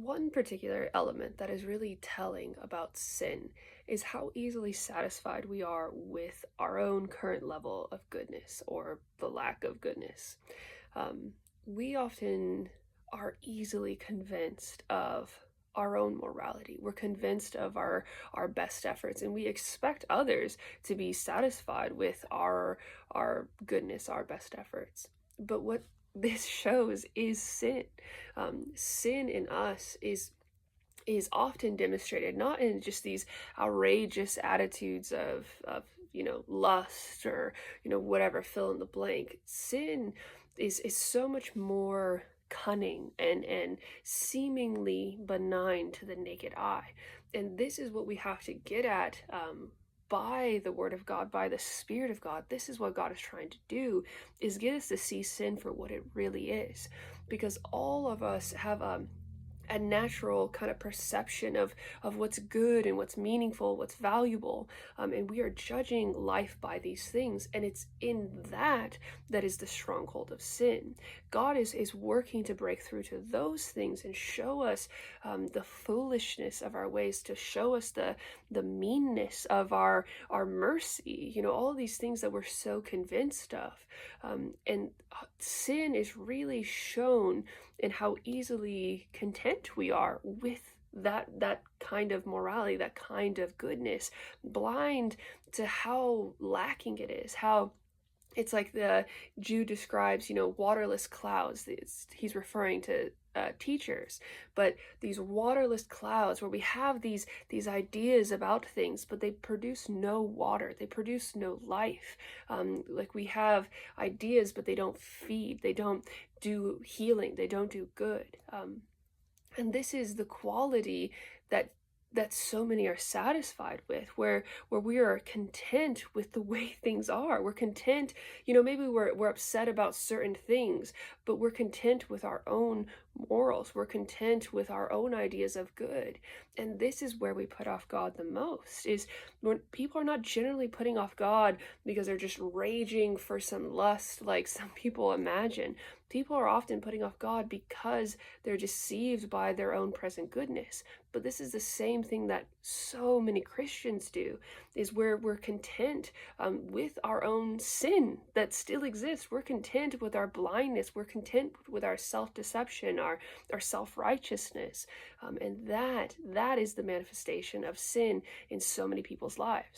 One particular element that is really telling about sin is how easily satisfied we are with our own current level of goodness or the lack of goodness. Um, we often are easily convinced of our own morality. We're convinced of our best efforts, and we expect others to be satisfied with our goodness, our best efforts. But what this shows is sin. Sin in us is often demonstrated not in just these outrageous attitudes of lust or whatever, fill in the blank. Sin is so much more cunning and seemingly benign to the naked eye, and this is what we have to get at. By the word of God, by the Spirit of God, this is what God is trying to do, is get us to see sin for what it really is. Because all of us have a natural kind of perception of what's good and what's meaningful, what's valuable, and we are judging life by these things, and it's in that is the stronghold of sin. God is working to break through to those things and show us the foolishness of our ways, to show us the meanness of our mercy. All of these things that we're so convinced of, and sin is really shown in how easily content we are with that kind of morality, that kind of goodness, blind to how lacking it is, how it's like the Jew describes, waterless clouds. He's referring to teachers, but these waterless clouds where we have these ideas about things, but they produce no water, they produce no life. Like we have ideas, but they don't feed, they don't do healing, they don't do good. And this is the quality that so many are satisfied with, where we are content with the way things are. We're content, maybe we're upset about certain things, but we're content with our own morals. We're content with our own ideas of good. And this is where we put off God the most, is when people are not generally putting off God because they're just raging for some lust like some people imagine. People are often putting off God because they're deceived by their own present goodness. But this is the same thing that so many Christians do, is where we're content with our own sin that still exists. We're content with our blindness. We're content with our self-deception, our self-righteousness. And that is the manifestation of sin in so many people's lives.